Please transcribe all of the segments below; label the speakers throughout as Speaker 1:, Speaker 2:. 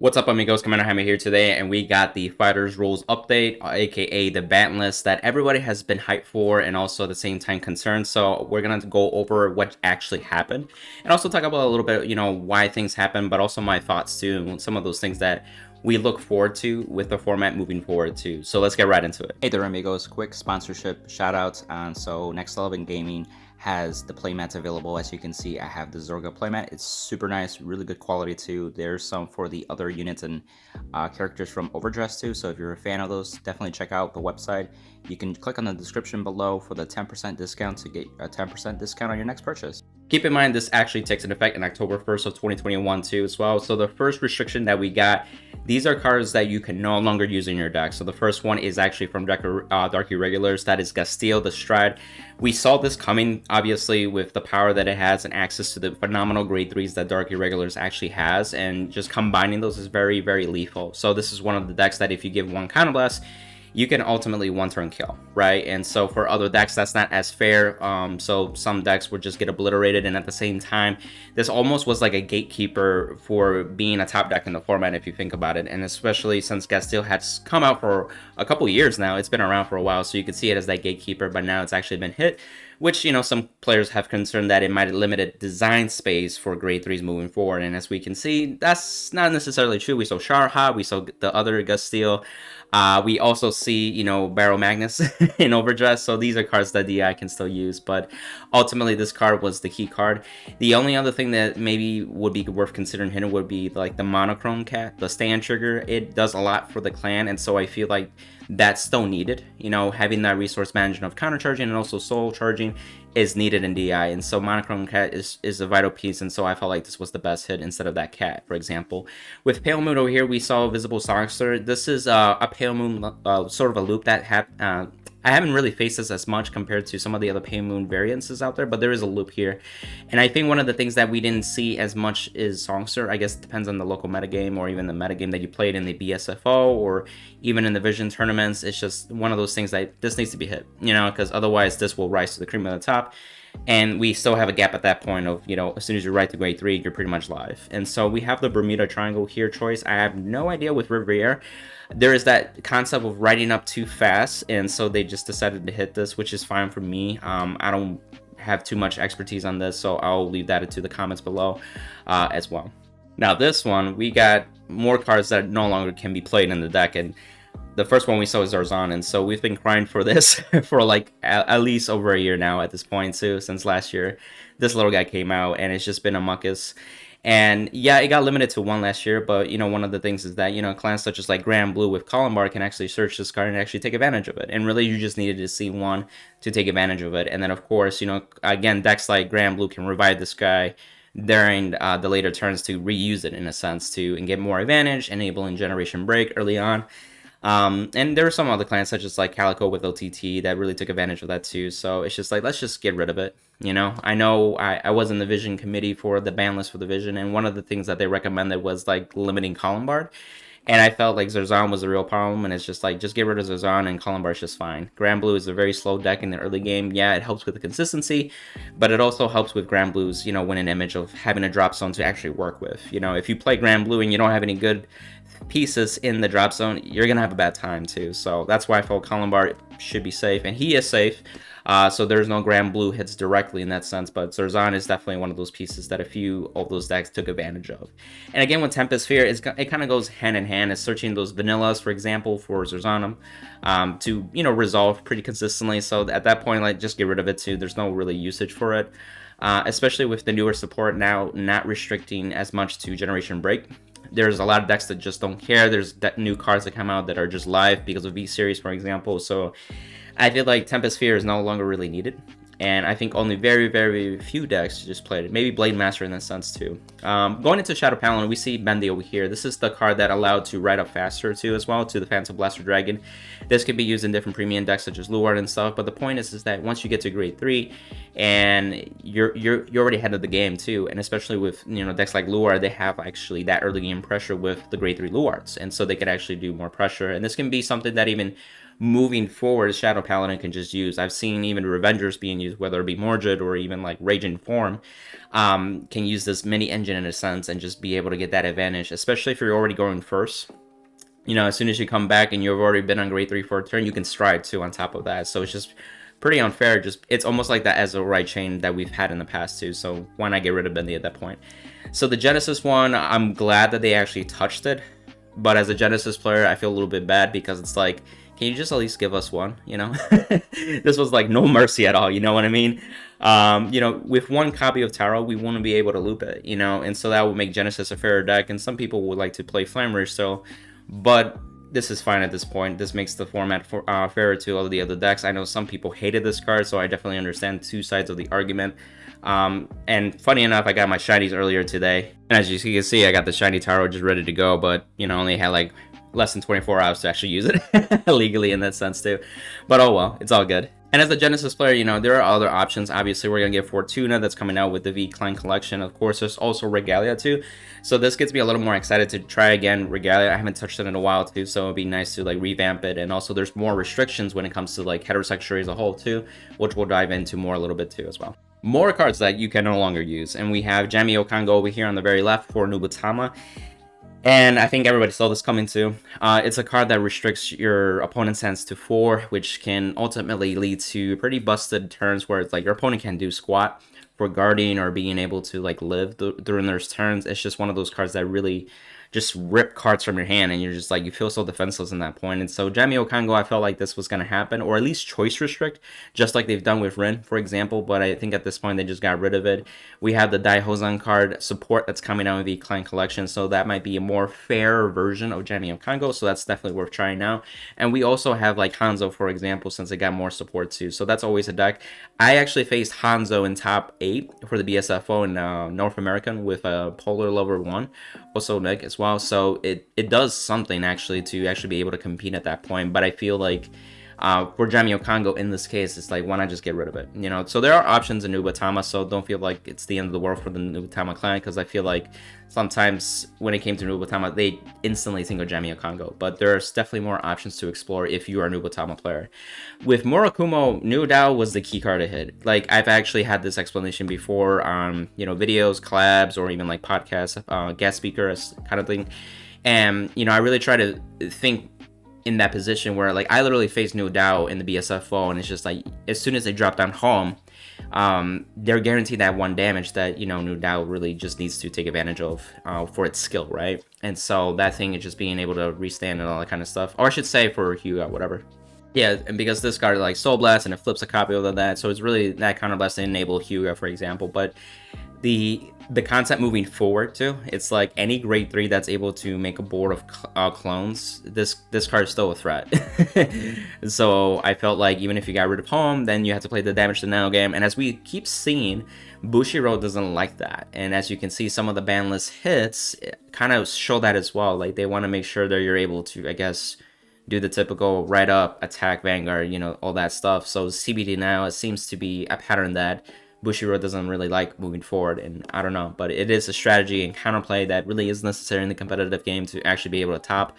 Speaker 1: What's up, amigos? Commander Hammer here today, and we got the Fighters Rules update, aka the ban list that everybody has been hyped for and also at the same time concerned. So we're gonna go over what actually happened and also talk about a little bit, why things happen, but also my thoughts too, and some of those things that we look forward to with the format moving forward too. So let's get right into it. Hey there, amigos. Quick sponsorship shout outs. So Next Level Gaming has the playmats available. As you can see, I have the Zorga playmat. It's super nice, really good quality too. There's some for the other units and characters from Overdress too, so if you're a fan of those, definitely check out the website. You can click on the description below for the 10% discount to get a 10% discount on your next purchase. Keep in mind, this actually takes an effect in October 1st of 2021 too as well. So the first restriction that we got, these are cards that you can no longer use in your deck. So the first one is actually from Dark Irregulars. That is Gastille, the Stride. We saw this coming, obviously, with the power that it has and access to the phenomenal grade 3s that Dark Irregulars actually has. And just combining those is very, very lethal. So this is one of the decks that if you give one Counterblast, you can ultimately one-turn kill, right? And so for other decks, that's not as fair. So some decks would just get obliterated, and at the same time, this almost was like a gatekeeper for being a top deck in the format, if you think about it. And especially since Gastille has come out for a couple years now, it's been around for a while, so you could see it as that gatekeeper, but now it's actually been hit, which, some players have concerned that it might have limited design space for grade 3s moving forward. And as we can see, that's not necessarily true. We saw Sharha, we saw the other Gastille. We also see, Barrow Magnus in Overdress, so these are cards that DI can still use, but ultimately this card was the key card. The only other thing that maybe would be worth considering hitting would be like the Monochrome Cat, the stand trigger. It does a lot for the clan, and so I feel like that's still needed. Having that resource management of counter charging and also soul charging is needed in DI, and so Monochrome Cat is a vital piece, and so I felt like this was the best hit instead of that cat, for example. With Pale Moon over here, we saw Visible Songster. This is a Pale Moon sort of a loop that I haven't really faced this as much compared to some of the other Pale Moon variances out there, but there is a loop here. And I think one of the things that we didn't see as much is Songster. I guess it depends on the local metagame or even the metagame that you played in the BSFO or even in the Vision tournaments. It's just one of those things that this needs to be hit, because otherwise this will rise to the cream of the top. And we still have a gap at that point of, as soon as you write to grade 3, you're pretty much live. And so we have the Bermuda Triangle here choice. I have no idea with Riviere. There is that concept of writing up too fast, and so they just decided to hit this, which is fine for me. I don't have too much expertise on this, so I'll leave that into the comments below as well. Now this one, we got more cards that no longer can be played in the deck, and the first one we saw is Zarzan, and so we've been crying for this for like at least over a year now at this point too, since last year this little guy came out, and it's just been a muckus. And yeah, it got limited to one last year, but one of the things is that clans such as like granblue with Columbar can actually search this card and actually take advantage of it, and really you just needed to see one to take advantage of it. And then of course, again, decks like granblue can revive this guy during the later turns to reuse it in a sense to and get more advantage, enabling generation break early on. And there are some other clans such as like Calico with OTT that really took advantage of that too. So it's just like, let's just get rid of it. I know I was in the Vision committee for the ban list for the Vision, and one of the things that they recommended was like limiting Columbard. And I felt like Zarzan was a real problem, and it's just like, just get rid of Zarzan and Columbar's just fine. Granblue is a very slow deck in the early game. Yeah, it helps with the consistency, but it also helps with Granblue's, winning image of having a drop zone to actually work with. If you play Granblue and you don't have any good pieces in the drop zone, you're gonna have a bad time too. So that's why I felt Columbar should be safe, and he is safe. So there's no granblue hits directly in that sense, but Zarzan is definitely one of those pieces that a few of those decks took advantage of. And again, with Tempest Sphere, it kind of goes hand in hand. It's searching those vanillas, for example, for Zarzanum to resolve pretty consistently. So at that point, like, just get rid of it too. There's no really usage for it, especially with the newer support now not restricting as much to Generation Break. There's a lot of decks that just don't care. There's new cards that come out that are just live because of V-Series, for example. So I feel like Tempest Sphere is no longer really needed. And I think only very, very few decks just played it. Maybe Blade Master in that sense too. Going into Shadow Paladin, we see Bendy over here. This is the card that allowed to ride up faster too as well to the Phantom Blaster Dragon. This can be used in different premium decks such as Luard and stuff. But the point is that once you get to grade 3, and you're already ahead of the game too. And especially with decks like Luard, they have actually that early game pressure with the grade 3 Luards, and so they could actually do more pressure. And this can be something that even moving forward, Shadow Paladin can just use. I've seen even Revengers being used, whether it be Mordred or even like Raging Form, can use this mini engine in a sense and just be able to get that advantage, especially if you're already going first. You know, as soon as you come back and you've already been on grade 3 for a turn, you can stride too on top of that. So it's just pretty unfair. Just it's almost like that as a right chain that we've had in the past too. So why not get rid of Bendy at that point? So the Genesis one, I'm glad that they actually touched it. But as a Genesis player, I feel a little bit bad because it's like, can you just at least give us one, you know? This was like no mercy at all, you know what I mean? You know, with one copy of Tarot, we wouldn't be able to loop it, you know? And so that would make Genesis a fairer deck, and some people would like to play Flammarish, so... But this is fine at this point. This makes the format fairer to all of the other decks. I know some people hated this card, so I definitely understand two sides of the argument. And funny enough, I got my shinies earlier today, and as you can see, I got the shiny Tarot just ready to go, but, you know, only had like less than 24 hours to actually use it legally in that sense too. But oh well, it's all good. And as a Genesis player, you know, there are other options. Obviously, we're going to get Fortuna that's coming out with the V-Clan collection. Of course, there's also Regalia too. So this gets me a little more excited to try again Regalia. I haven't touched it in a while too, so it'd be nice to like revamp it. And also there's more restrictions when it comes to like heterosexuality as a whole too, which we'll dive into more a little bit too as well. More cards that you can no longer use. And we have Jamie Okongo over here on the very left for Nubatama. And I think everybody saw this coming too. It's a card that restricts your opponent's hands to 4, which can ultimately lead to pretty busted turns where it's like your opponent can't do squat for guarding or being able to like live during those turns. It's just one of those cards that really just rip cards from your hand, and you're just like, you feel so defenseless in that point. And so Jamie Okongo, I felt like this was going to happen, or at least choice restrict, just like they've done with Rin, for example. But I think at this point they just got rid of it. We have the Dai Hozan card support that's coming out in the Clan collection, so that might be a more fair version of Jamie Okongo, so that's definitely worth trying now. And we also have like Hanzo, for example, since it got more support too, so that's always a deck. I actually faced Hanzo in top 8 for the BSFO in North American with a Polar Lover 1, also Nick as well. So it does something actually to actually be able to compete at that point. But I feel like for Jamie Okongo in this case, it's like, why not just get rid of it, you know? So there are options in Nubatama, so don't feel like it's the end of the world for the Nubatama clan, because I feel like sometimes when it came to Nubatama, they instantly think of Jamie Okongo, but there's definitely more options to explore if you are a Nubatama player. With Murakumo, New Dao was the key card to hit. Like, I've actually had this explanation before on, you know, videos, collabs, or even like podcasts, guest speakers kind of thing. And, you know, I really try to think in that position where, like, I literally faced New Dao in the BSFO, and it's just like, as soon as they drop down home, they're guaranteed that 1 damage that, you know, New Dao really just needs to take advantage of for its skill, right? And so that thing is just being able to restand and all that kind of stuff. Or I should say for Hyuga, whatever. Yeah, and because this card like Soul Blast and it flips a copy of that, so it's really that counter blast to enable Hyuga, for example. But the concept moving forward too, it's like any grade 3 that's able to make a board of clones, this card is still a threat. So I felt like even if you got rid of home, then you have to play the damage denial game. And as we keep seeing, Bushiroad doesn't like that. And as you can see, some of the banless hits kind of show that as well. Like, they want to make sure that you're able to, I guess, do the typical right up, attack Vanguard, you know, all that stuff. So CBD now, it seems to be a pattern that Bushiroad doesn't really like moving forward, and I don't know, but it is a strategy and counterplay that really is necessary in the competitive game to actually be able to top.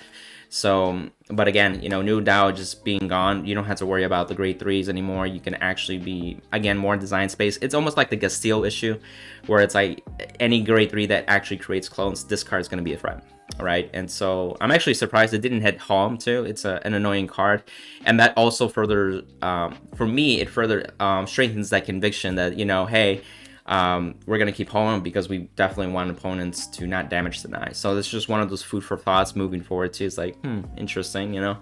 Speaker 1: So, but again, you know, New Dao just being gone, you don't have to worry about the grade 3s anymore. You can actually be, again, more design space. It's almost like the Gastille issue, where it's like any grade 3 that actually creates clones, this card is going to be a threat. Right, and so I'm actually surprised it didn't hit home too. It's an annoying card, and that also further, for me, it further strengthens that conviction that, you know, hey, we're gonna keep home because we definitely want opponents to not damage deny. So it's just one of those food for thoughts moving forward too. It's like, interesting, you know.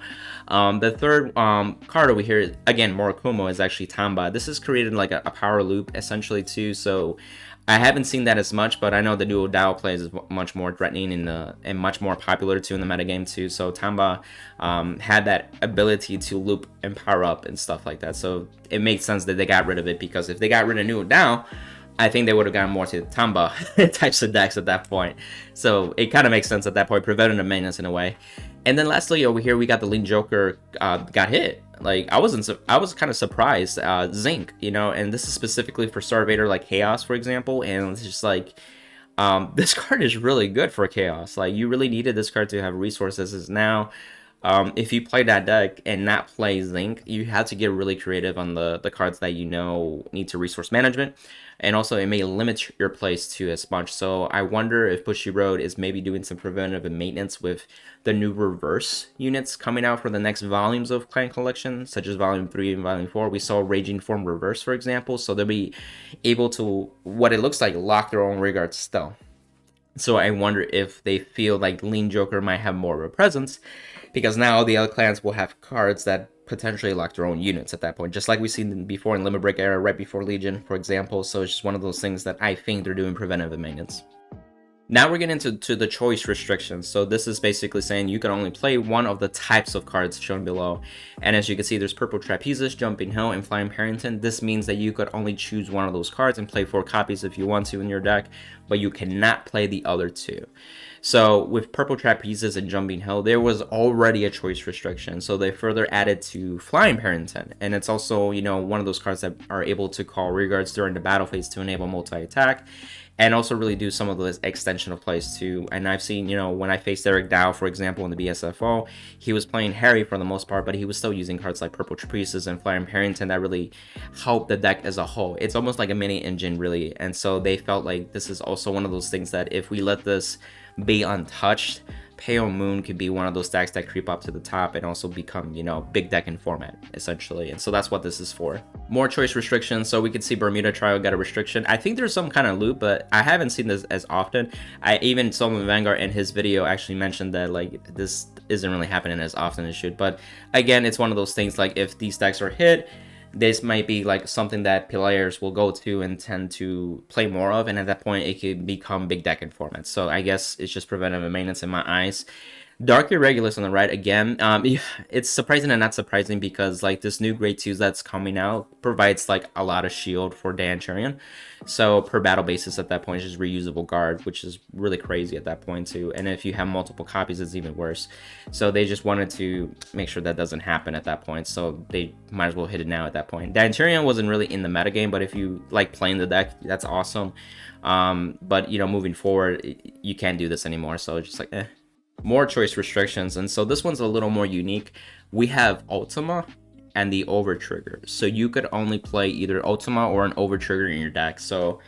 Speaker 1: The third card over here, again, Murakumo, is actually Tamba. This is created like a power loop essentially too. So I haven't seen that as much, but I know the duo Dao plays is much more threatening and much more popular too in the metagame too. So Tamba had that ability to loop and power up and stuff like that. So it makes sense that they got rid of it, because if they got rid of Nuo Dao, I think they would have gotten more to Tamba types of decks at that point. So it kind of makes sense at that point, preventing the maintenance in a way. And then lastly over here, we got the Link Joker got hit. Like, I was kind of surprised. Zinc, you know, and this is specifically for Starvader, like Chaos, for example. And it's just like, this card is really good for Chaos. Like, you really needed this card to have resources. Is now If you play that deck and not play Zinc, you have to get really creative on the cards that you know need to resource management. And also it may limit your plays too as much. So I wonder if Bushiroad is maybe doing some preventative maintenance with the new reverse units coming out for the next volumes of Clan Collection, such as Volume 3 and Volume 4. We saw Raging Form Reverse, for example. So they'll be able to, what it looks like, lock their own rearguards still. So I wonder if they feel like Lean Joker might have more of a presence, because now the other clans will have cards that potentially lock their own units at that point, just like we've seen before in Limit Break era, right before Legion, for example. So it's just one of those things that I think they're doing preventive maintenance. Now we're getting into the choice restrictions. So this is basically saying you can only play one of the types of cards shown below. And as you can see, there's Purple Trapezist, Jumping Hill, and Flying Parrington. This means that you could only choose one of those cards and play 4 copies if you want to in your deck, but you cannot play the other 2. So with Purple Trapezist and Jumping Hill, there was already a choice restriction. So they further added to Flying Parrington. And it's also, you know, one of those cards that are able to call rearguards during the battle phase to enable multi-attack. And also really do some of the extension of plays too. And I've seen, you know, when I faced Eric Dow, for example, in the BSFO, he was playing Harry for the most part, but he was still using cards like Purple Trapezist and Flying Parrington that really helped the deck as a whole. It's almost like a mini engine, really. And so they felt like this is also one of those things that if we let this be untouched, Pale Moon could be one of those decks that creep up to the top and also become, you know, big deck in format, essentially. And so that's what this is for. More choice restrictions. So we could see Bermuda Trial got a restriction. I think there's some kind of loop, but I haven't seen this as often. I even saw Vanguard in his video actually mentioned that, like, this isn't really happening as often as it should. But again, it's one of those things, like, if these decks are hit, this might be like something that players will go to and tend to play more of, and at that point it could become big deck in format. So I guess it's just preventive maintenance in my eyes. Dark Irregulars on the right again. It's surprising and not surprising because like this new grade 2s that's coming out provides like a lot of shield for Danchurian. So per battle basis at that point is just reusable guard, which is really crazy at that point too. And if you have multiple copies, it's even worse. So they just wanted to make sure that doesn't happen at that point. So they might as well hit it now at that point. Danchurian wasn't really in the metagame, but if you like playing the deck, that's awesome. But you know, moving forward, you can't do this anymore. So it's just like, eh. More choice restrictions, and so this one's a little more unique. We have Ultima and the Over Trigger, so you could only play either Ultima or an Over Trigger in your deck. So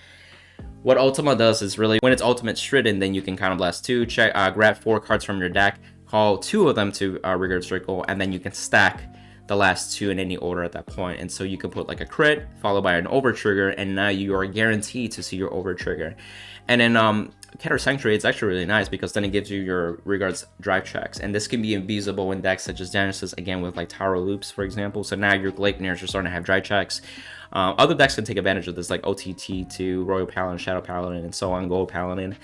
Speaker 1: what Ultima does is really, when it's ultimate Stridden, then you can Counter Blast 2, check, grab 4 cards from your deck, call 2 of them to Rigard Circle, and then you can stack the last 2 in any order at that point. And so you can put like a crit followed by an Over Trigger, and now you are guaranteed to see your Over Trigger. And then Keter Sanctuary, it's actually really nice because then it gives you your regards drive checks, and this can be invisible in decks such as Genesis, again with like Taro Loops, for example. So now your Gleipnirs are starting to have drive checks. Other decks can take advantage of this, like OTT to Royal Paladin, Shadow Paladin, and so on, Gold Paladin.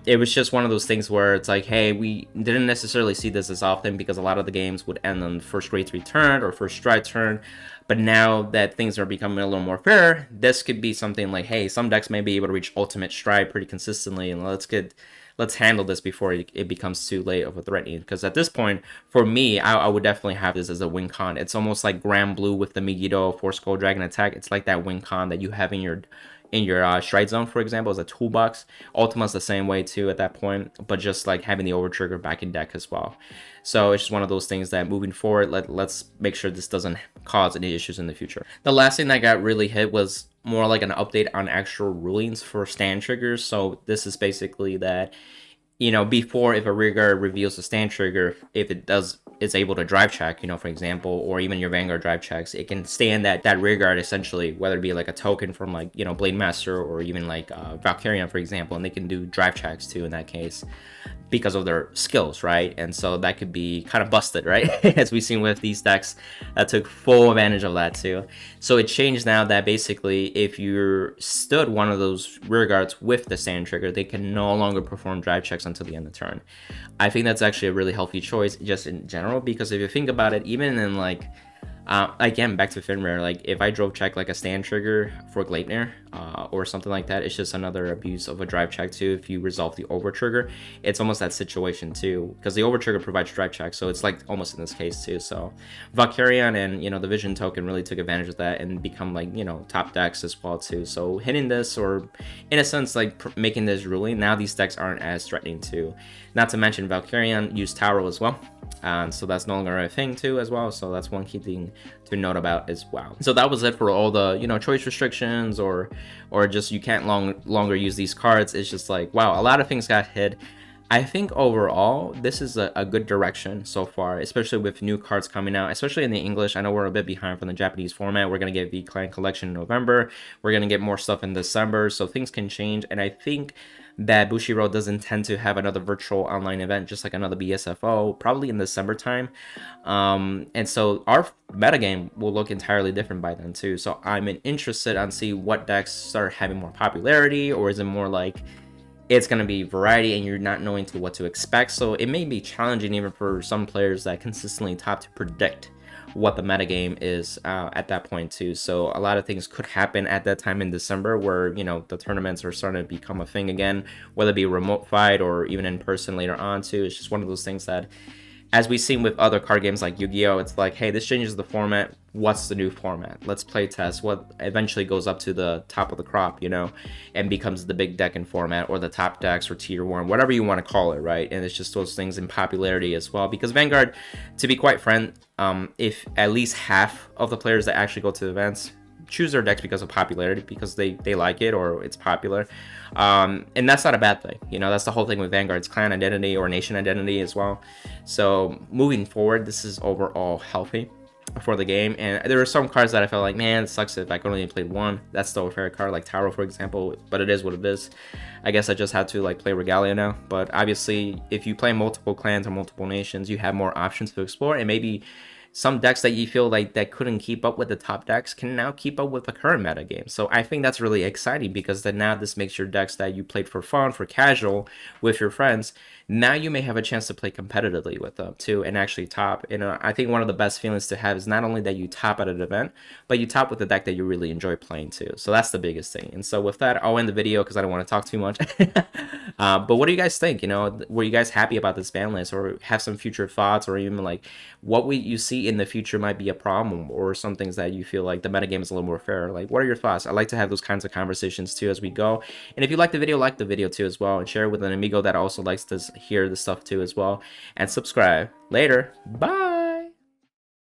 Speaker 1: It was just one of those things where it's like, hey, we didn't necessarily see this as often because a lot of the games would end on first grade 3 turn or first stride turn. But now that things are becoming a little more fair, this could be something like, hey, some decks may be able to reach ultimate stride pretty consistently, and let's handle this before it becomes too late of a threatening. Because at this point, for me, I would definitely have this as a win con. It's almost like Granblue with the Megiddo Force Skull Dragon attack. It's like that win con that you have in your stride zone, for example, as a toolbox. Ultima's the same way too at that point, but just like having the Over Trigger back in deck as well. So it's just one of those things that moving forward, let's make sure this doesn't cause any issues in the future. The last thing that got really hit was more like an update on actual rulings for stand triggers. So this is basically that, you know, before, if a rearguard reveals a stand trigger, if it's able to drive check, you know, for example, or even your Vanguard drive checks, it can stand that rearguard essentially, whether it be like a token from like, you know, Blade Master or even like Valkyrian, for example, and they can do drive checks too in that case because of their skills, right? And so that could be kind of busted, right? As we've seen with these decks that took full advantage of that too. So it changed now that basically if you stood one of those rearguards with the stand trigger, they can no longer perform drive checks until the end of the turn. I think that's actually a really healthy choice just in general, because if you think about it, even in like, again, back to Finrare, like if I drove check like a stand trigger for Gleipnir or something like that, it's just another abuse of a drive check too. If you resolve the Over Trigger, it's almost that situation too, because the Over Trigger provides drive check, so it's like almost in this case too. So Valkyrian and, you know, the Vision token really took advantage of that and become like, you know, top decks as well too. So hitting this, or in a sense like making this ruling, now these decks aren't as threatening too. Not to mention Valkyrian used Taro as well. and so that's no longer a thing too as well. So that's one key thing to note about as well. So that was it for all the, you know, choice restrictions or just you can't longer use these cards. It's just like, wow, a lot of things got hit. I think overall this is a good direction so far, especially with new cards coming out, especially in the English. I know we're a bit behind from the Japanese format. We're gonna get the Clan Collection in November. We're gonna get more stuff in December, so things can change. And I think that Bushiroad does intend to have another virtual online event, just like another BSFO, probably in December time. And so our metagame will look entirely different by then too. So I'm interested on see what decks start having more popularity, or is it more like it's going to be variety and you're not knowing what to expect. So it may be challenging even for some players that consistently top to predict what the metagame is at that point too. So a lot of things could happen at that time in December where, you know, the tournaments are starting to become a thing again, whether it be a remote fight or even in person later on too. It's just one of those things that, as we've seen with other card games like Yu-Gi-Oh, it's like, hey, this changes the format. What's the new format? Let's play test what eventually goes up to the top of the crop, you know, and becomes the big deck in format, or the top decks, or tier 1, whatever you want to call it, right? And it's just those things in popularity as well. Because Vanguard, to be quite frank, if at least half of the players that actually go to the events choose their decks because of popularity, because they like it or it's popular, and that's not a bad thing, you know. That's the whole thing with Vanguard's clan identity or nation identity as well. So moving forward, this is overall healthy for the game. And there are some cards that I felt like, man, it sucks if I could only play one. That's still a fair card, like Taro, for example, but it is what it is. I guess I just had to like play Regalia now. But obviously, if you play multiple clans or multiple nations, you have more options to explore, and maybe some decks that you feel like that couldn't keep up with the top decks can now keep up with the current meta game. So I think that's really exciting, because then now this makes your decks that you played for fun, for casual, with your friends, now you may have a chance to play competitively with them too and actually top. And I think one of the best feelings to have is not only that you top at an event, but you top with a deck that you really enjoy playing too. So that's the biggest thing. And so with that, I'll end the video because I don't want to talk too much. But what do you guys think? You know, were you guys happy about this ban list, or have some future thoughts, or even like what would you see in the future might be a problem, or some things that you feel like the metagame is a little more fair? Like, what are your thoughts? I like to have those kinds of conversations too as we go. And if you like the video too as well, and share it with an amigo that also likes to hear the stuff too as well, and subscribe. Later, bye.